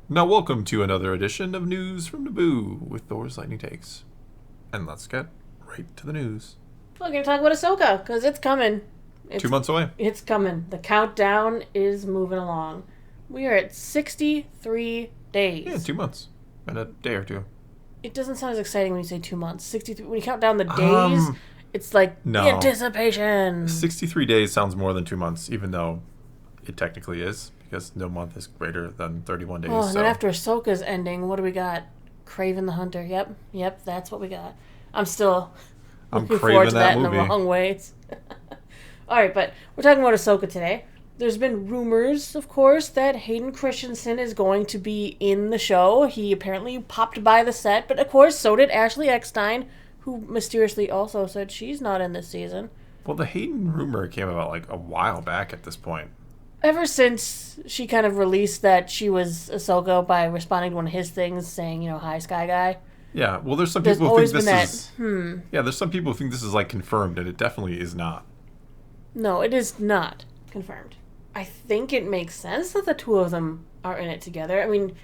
Now, welcome to another edition of News from Naboo with Thor's Lightning Takes. And let's get right to the news. We're going to talk about Ahsoka, because it's coming. 2 months away. It's coming. The countdown is moving along. We are at 63 days. Yeah, 2 months. And a day or two. It doesn't sound as exciting when you say 2 months. 63. When you count down the days, it's like no. the anticipation. 63 days sounds more than 2 months, even though it technically is, because no month is greater than 31 days. Oh, and then after Ahsoka's ending, what do we got? Kraven the Hunter. Yep, that's what we got. I'm looking forward to that movie. In the wrong ways. All right, but we're talking about Ahsoka today. There's been rumors, of course, that Hayden Christensen is going to be in the show. He apparently popped by the set, but of course, so did Ashley Eckstein, who mysteriously also said she's not in this season. Well, the Hayden rumor came about like a while back at this point. Ever since she kind of released that she was Ahsoka by responding to one of his things, saying, hi, Sky Guy. Yeah, well, there's some people who think this is... Yeah, there's some people who think this is, like, confirmed, and it definitely is not. No, it is not confirmed. I think it makes sense that the two of them are in it together. I mean,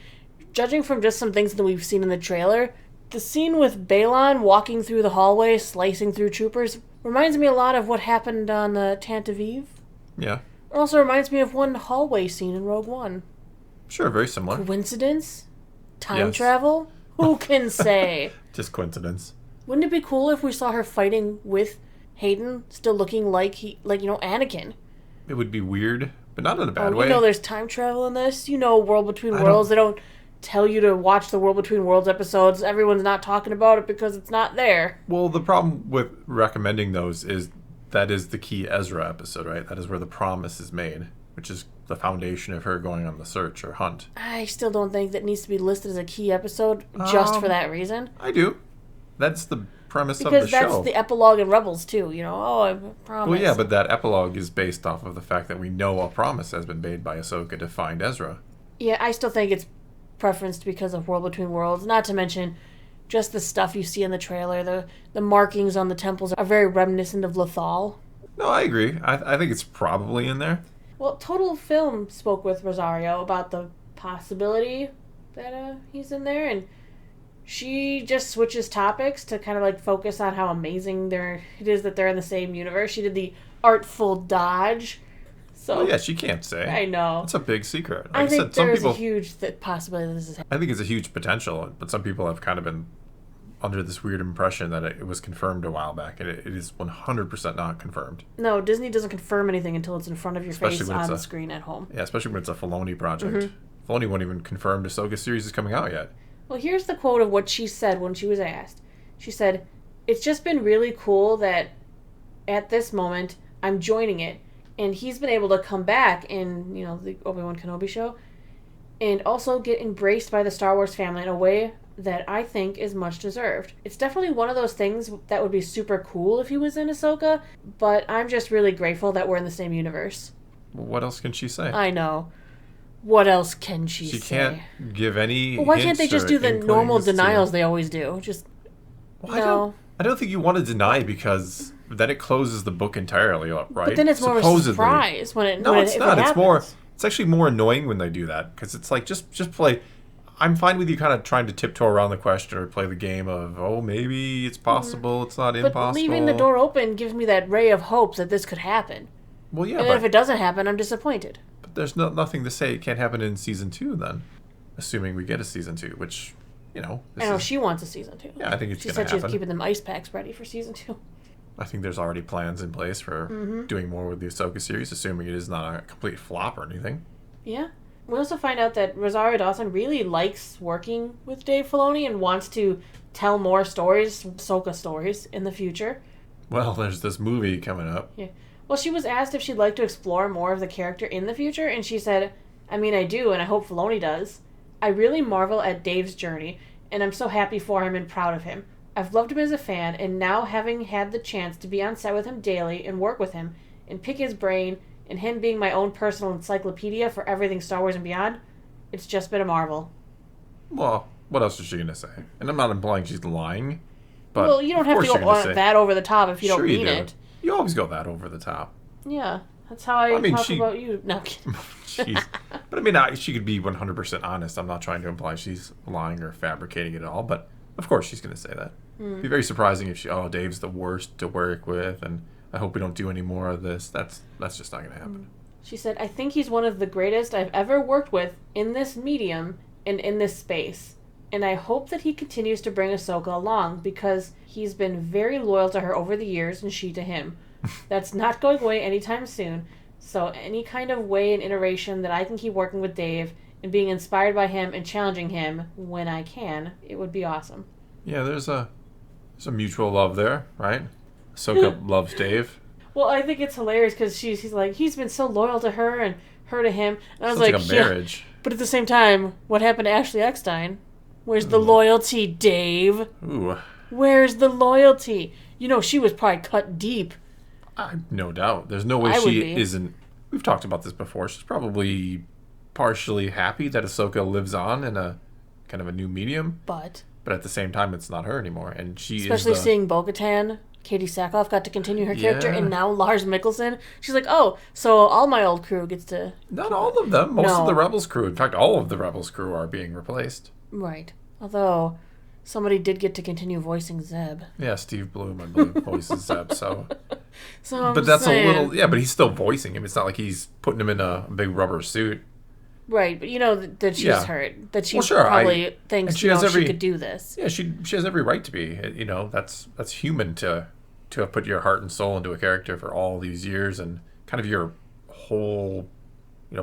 judging from just some things that we've seen in the trailer, the scene with Balon walking through the hallway, slicing through troopers, reminds me a lot of what happened on Tantive. Yeah. It also reminds me of one hallway scene in Rogue One. Sure, very similar. Coincidence? Time travel? Who can say? Just coincidence. Wouldn't it be cool if we saw her fighting with Hayden, still looking like Anakin? It would be weird, but not in a bad way. There's time travel in this. World Between Worlds. They don't tell you to watch the World Between Worlds episodes. Everyone's not talking about it because it's not there. Well, the problem with recommending those is that is the key Ezra episode, right? That is where the promise is made, which is the foundation of her going on the search or hunt. I still don't think that needs to be listed as a key episode just for that reason. I do. That's the premise of the show. Because that's the epilogue in Rebels, too. I promise. Well, yeah, but that epilogue is based off of the fact that we know a promise has been made by Ahsoka to find Ezra. Yeah, I still think it's preferenced because of World Between Worlds, not to mention just the stuff you see in the trailer. The markings on the temples are very reminiscent of Lothal. No, I agree. I think it's probably in there. Well, Total Film spoke with Rosario about the possibility that he's in there, and she just switches topics to kind of focus on how amazing it is that they're in the same universe. She did the artful dodge. So well, yeah, she can't say. I know. It's a big secret. I think there's a huge possibility that this is happening. I think it's a huge potential, but some people have kind of been under this weird impression that it was confirmed a while back, and it is 100% not confirmed. No, Disney doesn't confirm anything until it's in front of your face on the screen at home. Yeah, especially when it's a Filoni project. Mm-hmm. Filoni won't even confirm Ahsoka Series is coming out yet. Well, here's the quote of what she said when she was asked. She said, "It's just been really cool that at this moment I'm joining it, and he's been able to come back in, the Obi-Wan Kenobi show, and also get embraced by the Star Wars family in a way that I think is much deserved. It's definitely one of those things that would be super cool if he was in Ahsoka, but I'm just really grateful that we're in the same universe." Well, what else can she say? I know. What else can she say? She can't give any Well, why can't they just do the normal denials they always do? Just, no. I don't think you want to deny because then it closes the book entirely, right? But then it's more of a surprise when it No, it's not. Happens. It's actually more annoying when they do that because it's like, just play. I'm fine with you kind of trying to tiptoe around the question or play the game of, maybe it's possible, it's not impossible. But leaving the door open gives me that ray of hope that this could happen. Well, yeah, and if it doesn't happen, I'm disappointed. But there's nothing to say it can't happen in Season 2 then. Assuming we get a Season 2, which, I know she wants a Season 2. Yeah, I think it's going to happen. She said she was keeping them ice packs ready for Season 2. I think there's already plans in place for doing more with the Ahsoka series, assuming it is not a complete flop or anything. Yeah. We also find out that Rosario Dawson really likes working with Dave Filoni and wants to tell more stories, Ahsoka stories, in the future. Well, there's this movie coming up. Yeah. Well, she was asked if she'd like to explore more of the character in the future, and she said, "I mean, I do, and I hope Filoni does. I really marvel at Dave's journey, and I'm so happy for him and proud of him. I've loved him as a fan, and now having had the chance to be on set with him daily and work with him and pick his brain, and him being my own personal encyclopedia for everything Star Wars and beyond, it's just been a marvel." Well, what else is she going to say? And I'm not implying she's lying, but well, you don't have to go that over the top if you don't mean it. You always go that over the top. Yeah, that's how I talk about you. No, I'm kidding. Jeez. But I mean, she could be 100% honest. I'm not trying to imply she's lying or fabricating it at all. But of course she's going to say that. It'd be very surprising if Dave's the worst to work with, and I hope we don't do any more of this. That's just not going to happen. She said, I think he's one of the greatest I've ever worked with in this medium and in this space. And I hope that he continues to bring Ahsoka along because he's been very loyal to her over the years and she to him. That's not going away anytime soon. So any kind of way and iteration that I can keep working with Dave and being inspired by him and challenging him when I can, it would be awesome. Yeah, there's a mutual love there, right? Ahsoka loves Dave. Well, I think it's hilarious because he's like, he's been so loyal to her and her to him. And I was Sounds like, like a marriage. Yeah. But at the same time, what happened to Ashley Eckstein? Where's the loyalty, Dave? Ooh. Where's the loyalty? You know, she was probably cut deep. No doubt. There's no way she isn't. We've talked about this before. She's probably partially happy that Ahsoka lives on in a kind of a new medium. But at the same time, it's not her anymore. And especially seeing Bo-Katan, Katie Sackhoff got to continue her character, and now Lars Mikkelsen. She's like, oh, so all my old crew gets to... Not all of them. Most of the Rebels crew. In fact, all of the Rebels crew are being replaced. Right. Although, somebody did get to continue voicing Zeb. Yeah, Steve Bloom, I believe, voices Zeb, so... But that's saying, a little... Yeah, but he's still voicing him. It's not like he's putting him in a big rubber suit. Right, but you know that she's hurt. That she probably thinks she could do this. Yeah, she has every right to be. You know, that's human to have put your heart and soul into a character for all these years, and kind of your whole,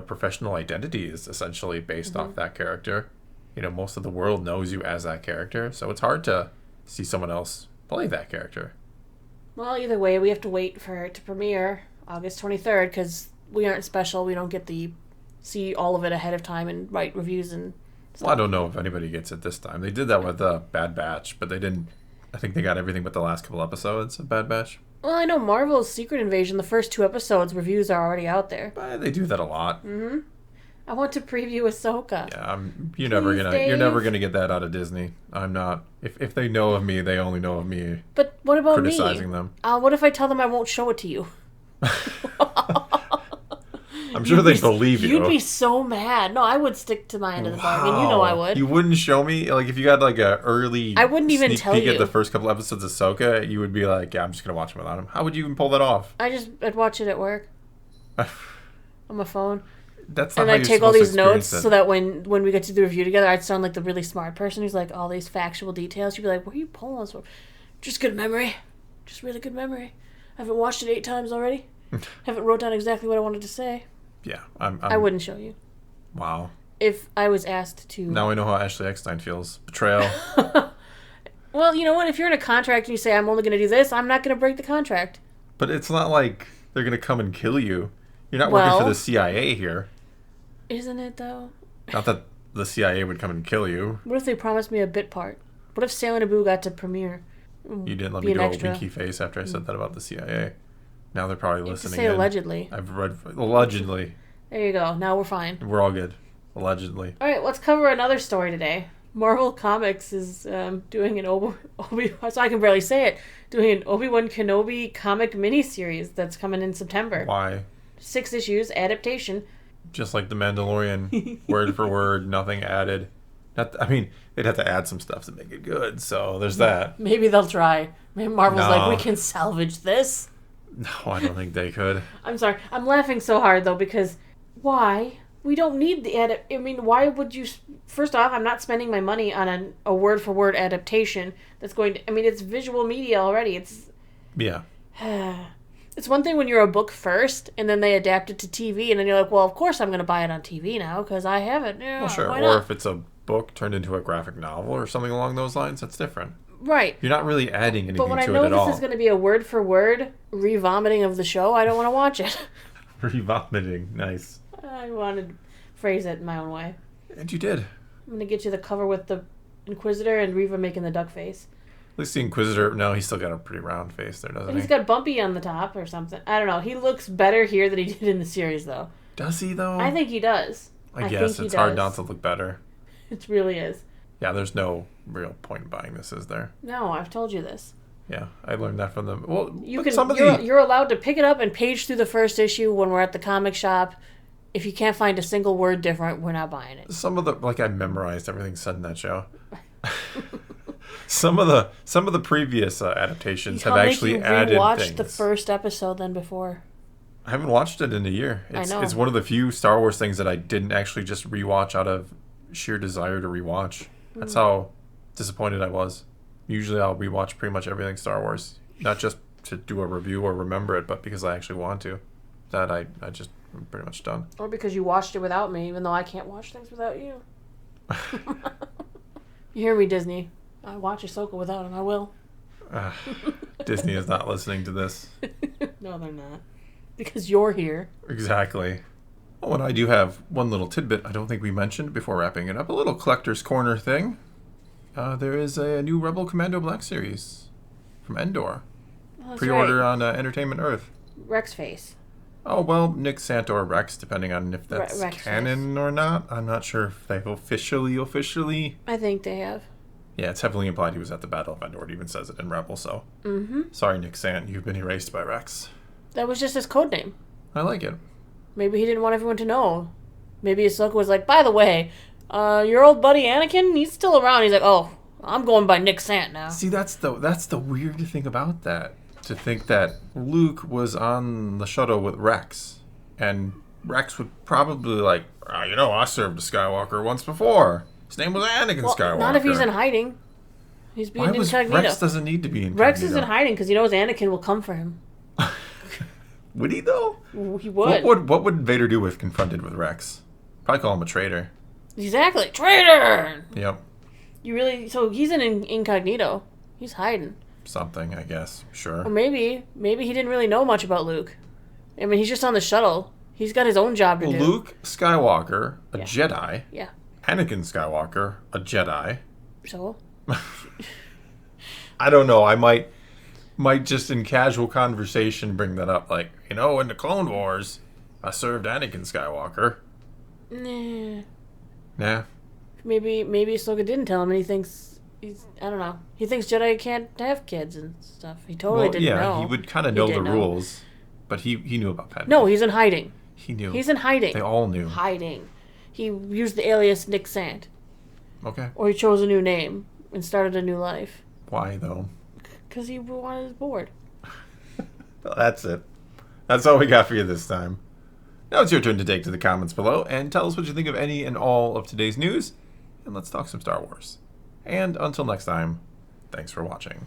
professional identity is essentially based off that character. You know, most of the world knows you as that character, so it's hard to see someone else play that character. Well, either way, we have to wait for it to premiere August 23rd, because we aren't special. We don't get the... see all of it ahead of time and write reviews and stuff. Well, I don't know if anybody gets it this time. They did that with Bad Batch, but they didn't... I think they got everything but the last couple episodes of Bad Batch. Well, I know Marvel's Secret Invasion, the first 2 episodes, reviews are already out there. But they do that a lot. Mm-hmm. I want to preview Ahsoka. Yeah, you're never gonna get that out of Disney. I'm not. If they know of me, they only know of me. But what about criticizing them? What if I tell them I won't show it to you? I'm sure they believe you. You'd be so mad. No, I would stick to my end of the bargain. You know I would. You wouldn't show me? Like, if you got, like, a early I wouldn't even sneak tell peek you. at the first couple episodes of Ahsoka, you would be like, yeah, I'm just going to watch them without him. How would you even pull that off? I'd watch it at work. On my phone. That's not and how I'd take all these notes so that when we get to do the review together, I'd sound like the really smart person who's like all these factual details. You'd be like, where are you pulling this from? Just good memory. Just really good memory. I haven't watched it 8 times already. Haven't wrote down exactly what I wanted to say. Yeah, I wouldn't show you. Wow. If I was asked to... Now I know how Ashley Eckstein feels. Betrayal. Well, you know what? If you're in a contract and you say, I'm only going to do this, I'm not going to break the contract. But it's not like they're going to come and kill you. You're not working for the CIA here. Isn't it, though? Not that the CIA would come and kill you. What if they promised me a bit part? What if Sailing Naboo got to premiere? You didn't let me do a winky face after I said that about the CIA. Now they're probably listening. You have to say allegedly. I've read allegedly. There you go. Now we're fine. We're all good. Allegedly. All right, let's cover another story today. Marvel Comics is doing an Obi-Wan, so I can barely say it, doing an Obi-Wan Kenobi comic miniseries that's coming in September. Why? 6 issues, adaptation. Just like The Mandalorian, word for word, nothing added. They'd have to add some stuff to make it good, so there's that. Maybe they'll try. Maybe Marvel's like, we can salvage this. No, I don't think they could. I'm sorry. I'm laughing so hard, though, because why? We don't need the why would you... First off, I'm not spending my money on a word-for-word adaptation that's going to... it's visual media already. It's... Yeah. It's one thing when you're a book first, and then they adapt it to TV, and then you're like, well, of course I'm going to buy it on TV now, because I have it. Yeah, well, sure. Why not? Or if it's a book turned into a graphic novel or something along those lines, that's different. Right. You're not really adding anything to it at all. But when I know this is going to be a word-for-word re-vomiting of the show, I don't want to watch it. Re-vomiting. Nice. I wanted to phrase it in my own way. And you did. I'm going to get you the cover with the Inquisitor and Reva making the duck face. At least the Inquisitor, no, he's still got a pretty round face there, doesn't he? He's got bumpy on the top or something. I don't know. He looks better here than he did in the series, though. Does he, though? I think he does. I guess it's hard not to look better. It really is. Yeah, there's no real point in buying this, is there? No, I've told you this. Yeah, I learned that from them. Well, you're allowed to pick it up and page through the first issue when we're at the comic shop. If you can't find a single word different, we're not buying it. Some of the like I memorized everything said in that show. Some of the previous adaptations have actually added things. Watched the first episode then before. I haven't watched it in a year. I know. It's one of the few Star Wars things that I didn't actually just rewatch out of sheer desire to rewatch. That's how disappointed I was. Usually I'll rewatch pretty much everything Star Wars, not just to do a review or remember it, but because I actually want to. That I just am pretty much done. Or because you watched it without me, even though I can't watch things without you. You hear me, Disney. I watch Ahsoka without him. I will. Disney is not listening to this. No, they're not. Because you're here. Exactly. Oh, and I do have one little tidbit I don't think we mentioned before wrapping it up. A little collector's corner thing. There is a new Rebel Commando Black Series from Andor. Oh, Pre-order on Entertainment Earth. Rex face. Oh, well, Nick Santa or Rex, depending on if that's Rex canon or not. I'm not sure if they've officially... I think they have. Yeah, it's heavily implied he was at the Battle of Endor. It even says it in Rebel, so... Sorry, Nick Sant, you've been erased by Rex. That was just his code name. I like it. Maybe he didn't want everyone to know. Maybe Ahsoka was like, by the way, your old buddy Anakin, he's still around. He's like, oh, I'm going by Nick Sant now. See, that's the weird thing about that. To think that Luke was on the shuttle with Rex, and Rex would probably like, I served a Skywalker once before. His name was Anakin Skywalker. Not if he's in hiding. He's being incognito. Rex doesn't need to be incognito. Rex is in hiding because he knows Anakin will come for him. Would he though? He would. What would Vader do if confronted with Rex? Probably call him a traitor. Exactly, traitor. Yep. So he's in incognito. He's hiding. Something, I guess. Sure. Or maybe he didn't really know much about Luke. I mean, he's just on the shuttle. He's got his own job to do. Luke Skywalker, a Jedi. Yeah. Anakin Skywalker, a Jedi. So? I don't know. I might just in casual conversation bring that up. Like, in the Clone Wars, I served Anakin Skywalker. Nah. Maybe Ahsoka didn't tell him, and he thinks... I don't know. He thinks Jedi can't have kids and stuff. He totally didn't know. Yeah, he would kind of know the rules, but he knew about Padme. No, he's in hiding. He knew. He's in hiding. They all knew. Hiding. He used the alias Nick Sant. Okay. Or he chose a new name and started a new life. Why, though? Because he was bored. Well, that's it. That's all we got for you this time. Now it's your turn to take to the comments below and tell us what you think of any and all of today's news, and let's talk some Star Wars. And until next time, thanks for watching.